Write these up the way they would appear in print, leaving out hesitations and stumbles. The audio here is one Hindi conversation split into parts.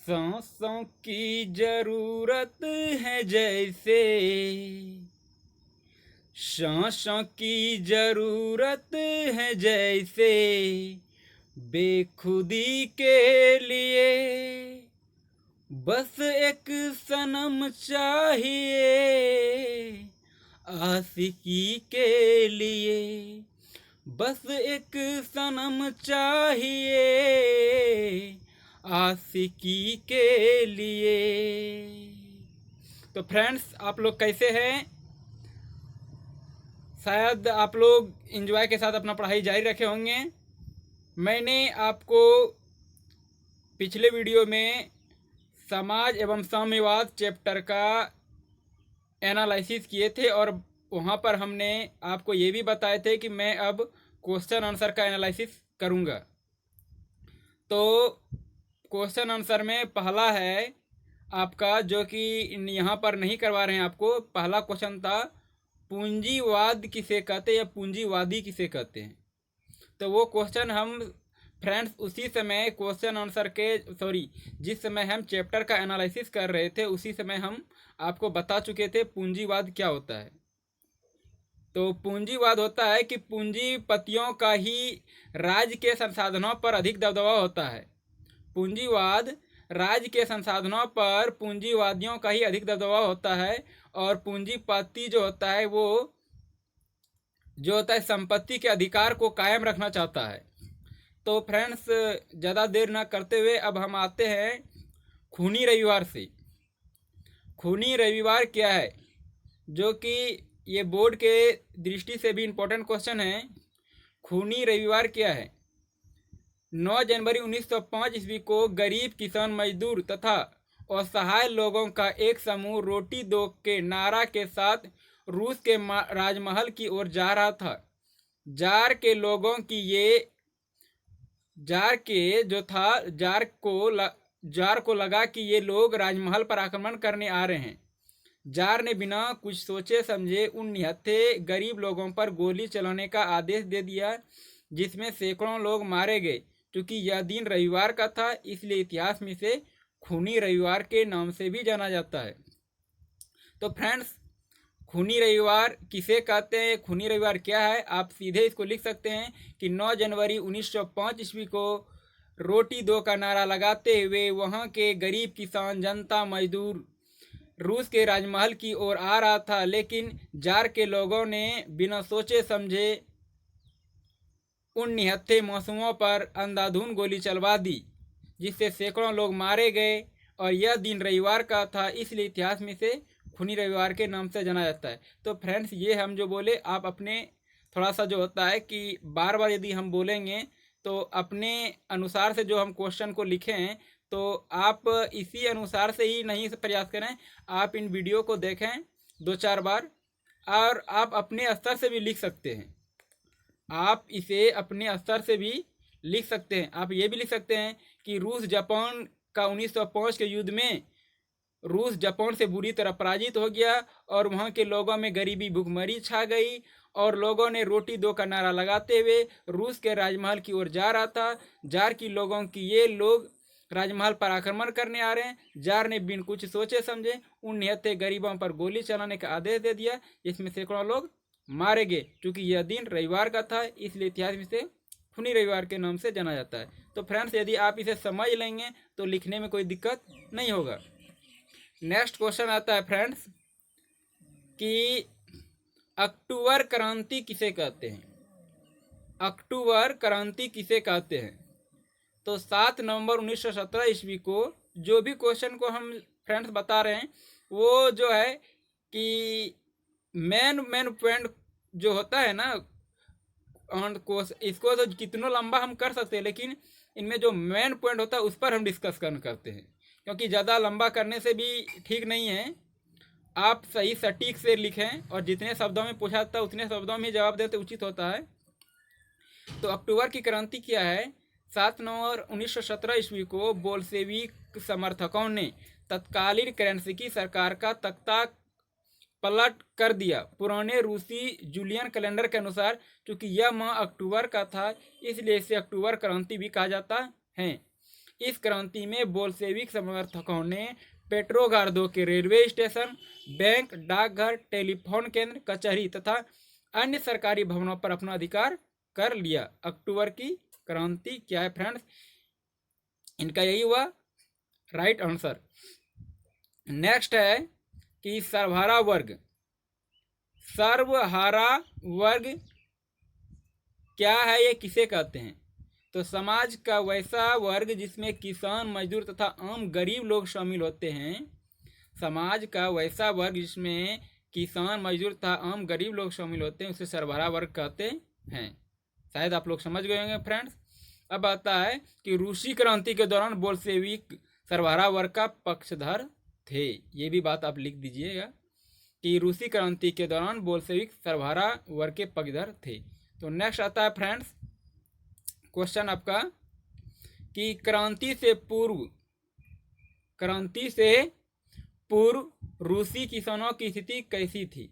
सांसों की जरूरत है जैसे, सांसों की जरूरत है जैसे, बेखुदी के लिए बस एक सनम चाहिए, आशिकी के लिए बस एक सनम चाहिए, आशिकी के लिए। तो फ्रेंड्स, आप लोग कैसे हैं? शायद आप लोग एंजॉय के साथ अपना पढ़ाई जारी रखे होंगे। मैंने आपको पिछले वीडियो में समाज एवं साम्यवाद चैप्टर का एनालिसिस किए थे और वहाँ पर हमने आपको ये भी बताए थे कि मैं अब क्वेश्चन आंसर का एनालिसिस करूँगा। तो क्वेश्चन आंसर में पहला है आपका, जो कि यहाँ पर नहीं करवा रहे हैं आपको। पहला क्वेश्चन था, पूंजीवाद किसे कहते हैं या पूंजीवादी किसे कहते हैं। तो वो क्वेश्चन हम फ्रेंड्स उसी समय क्वेश्चन आंसर के जिस समय हम चैप्टर का एनालिसिस कर रहे थे उसी समय हम आपको बता चुके थे पूंजीवाद क्या होता है। तो पूंजीवाद होता है कि पूंजीपतियों का ही राज्य के संसाधनों पर अधिक दबदबा होता है। पूंजीवाद राज्य के संसाधनों पर पूंजीवादियों का ही अधिक दबदबा होता है और पूंजीपति जो होता है वो जो होता है संपत्ति के अधिकार को कायम रखना चाहता है। तो फ्रेंड्स, ज़्यादा देर ना करते हुए अब हम आते हैं खूनी रविवार से। खूनी रविवार क्या है, जो कि ये बोर्ड के दृष्टि से भी इम्पोर्टेंट क्वेश्चन है। खूनी रविवार क्या है? 9 जनवरी 1905 ईस्वी को गरीब किसान मजदूर तथा असहाय लोगों का एक समूह रोटी दो के नारा के साथ रूस के राजमहल की ओर जा रहा था। जार के लोगों की ये जार के जो था जार को लगा कि ये लोग राजमहल पर आक्रमण करने आ रहे हैं। जार ने बिना कुछ सोचे समझे उन निहत्थे गरीब लोगों पर गोली चलाने का आदेश दे दिया, जिसमें सैकड़ों लोग मारे गए। क्योंकि यह दिन रविवार का था, इसलिए इतिहास में इसे खूनी रविवार के नाम से भी जाना जाता है। तो फ्रेंड्स, खूनी रविवार किसे कहते हैं, खूनी रविवार क्या है, आप सीधे इसको लिख सकते हैं कि 9 जनवरी 1905 ईस्वी को रोटी दो का नारा लगाते हुए वहाँ के गरीब किसान जनता मजदूर रूस के राजमहल की ओर आ रहा था, लेकिन जार के लोगों ने बिना सोचे समझे उन निहत्थे मासूमों पर अंधाधुंध गोली चलवा दी, जिससे सैकड़ों लोग मारे गए। और यह दिन रविवार का था, इसलिए इतिहास में से खूनी रविवार के नाम से जाना जाता है। तो फ्रेंड्स, ये हम जो बोले, आप अपने थोड़ा सा जो होता है कि बार बार यदि हम बोलेंगे तो अपने अनुसार से जो हम क्वेश्चन को लिखें तो आप इसी अनुसार से ही नहीं प्रयास करें, आप इन वीडियो को देखें 2-4 बार और आप अपने स्तर से भी लिख सकते हैं। आप इसे अपने स्तर से भी लिख सकते हैं। आप ये भी लिख सकते हैं कि रूस जापान का 1905 के युद्ध में रूस जापान से बुरी तरह पराजित हो गया और वहाँ के लोगों में गरीबी भूखमरी छा गई और लोगों ने रोटी दो का नारा लगाते हुए रूस के राजमहल की ओर जा रहा था। जार की लोगों की ये लोग राजमहल पर आक्रमण करने आ रहे हैं। जार ने बिन कुछ सोचे समझे उन निहत्थे गरीबों पर गोली चलाने का आदेश दे दिया, जिसमें सैकड़ों लोग मारे गए। क्योंकि यह दिन रविवार का था, इसलिए इतिहास में से खूनी रविवार के नाम से जाना जाता है। तो फ्रेंड्स, यदि आप इसे समझ लेंगे तो लिखने में कोई दिक्कत नहीं होगा। नेक्स्ट क्वेश्चन आता है फ्रेंड्स कि अक्टूबर क्रांति किसे कहते हैं। अक्टूबर क्रांति किसे कहते हैं? तो 7 नवंबर 1917 ईस्वी को जो भी क्वेश्चन को हम फ्रेंड्स बता रहे हैं वो जो है कि मेन पॉइंट जो होता है ना, इसको तो कितना लंबा हम कर सकते हैं, लेकिन इनमें जो मेन पॉइंट होता है उस पर हम डिस्कस करते हैं, क्योंकि ज़्यादा लंबा करने से भी ठीक नहीं है। आप सही सटीक से लिखें और जितने शब्दों में पूछा जाता है उतने शब्दों में जवाब देते उचित होता है। तो अक्टूबर की क्रांति क्या है? 7 नवंबर 1917 ईस्वी को बोल्शेविक समर्थकों ने तत्कालीन केरेंस्की सरकार का तख्ता पलट कर दिया। पुराने रूसी जूलियन कैलेंडर के अनुसार क्योंकि यह माह अक्टूबर का था, इसलिए इसे अक्टूबर क्रांति भी कहा जाता है। इस क्रांति में बोल्शेविक समर्थकों ने पेट्रोगार्दो के रेलवे स्टेशन, बैंक, डाकघर, टेलीफोन केंद्र, कचहरी तथा अन्य सरकारी भवनों पर अपना अधिकार कर लिया। अक्टूबर की क्रांति क्या है फ्रेंड्स? इनका यही हुआ राइट आंसर। नेक्स्ट है कि सर्वहारा वर्ग। सर्वहारा वर्ग क्या है, ये किसे कहते हैं? तो समाज का वैसा वर्ग जिसमें किसान, मजदूर तथा आम गरीब लोग शामिल होते हैं। समाज का वैसा वर्ग जिसमें किसान, मजदूर तथा आम गरीब लोग शामिल होते हैं उसे सर्वहारा वर्ग कहते हैं। शायद आप लोग समझ गए होंगे फ्रेंड्स। अब आता है कि रूसी क्रांति के दौरान बोल्शेविक सर्वहारा वर्ग का पक्षधर थे। ये भी बात आप लिख दीजिएगा कि रूसी क्रांति के दौरान बोल्शेविक सर्वहारा वर्ग के पक्षधर थे। तो नेक्स्ट आता है फ्रेंड्स क्वेश्चन आपका कि क्रांति से पूर्व रूसी किसानों की स्थिति कैसी थी?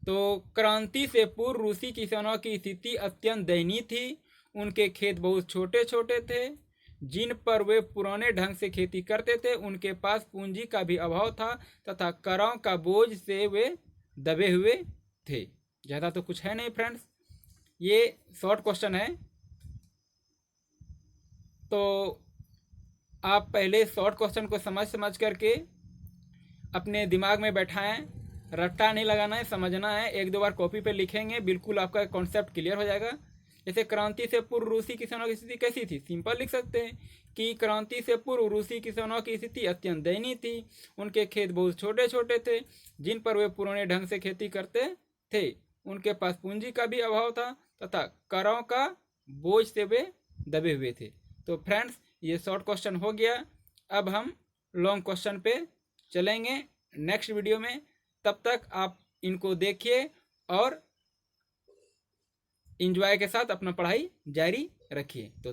तो क्रांति से पूर्व रूसी किसानों की स्थिति अत्यंत दयनीय थी। उनके खेत बहुत छोटे छोटे थे जिन पर वे पुराने ढंग से खेती करते थे। उनके पास पूंजी का भी अभाव था तथा करों का बोझ से वे दबे हुए थे। ज़्यादा तो कुछ है नहीं फ्रेंड्स, ये शॉर्ट क्वेश्चन है। तो आप पहले शॉर्ट क्वेश्चन को समझ करके अपने दिमाग में बैठाएं, रट्टा नहीं लगाना है, समझना है। एक दो बार कॉपी पे लिखेंगे, बिल्कुल आपका कॉन्सेप्ट क्लियर हो जाएगा। जैसे क्रांति से पूर्व रूसी किसानों की स्थिति कैसी थी? सिंपल लिख सकते हैं कि क्रांति से पूर्व रूसी किसानों की स्थिति अत्यंत दयनीय थी। उनके खेत बहुत छोटे छोटे थे जिन पर वे पुराने ढंग से खेती करते थे। उनके पास पूंजी का भी अभाव था तथा करों का बोझ से वे दबे हुए थे। तो फ्रेंड्स ये शॉर्ट क्वेश्चन हो गया। अब हम लॉन्ग क्वेश्चन पे चलेंगे नेक्स्ट वीडियो में। तब तक आप इनको देखिए और एंजॉय के साथ अपना पढ़ाई जारी रखिए। तो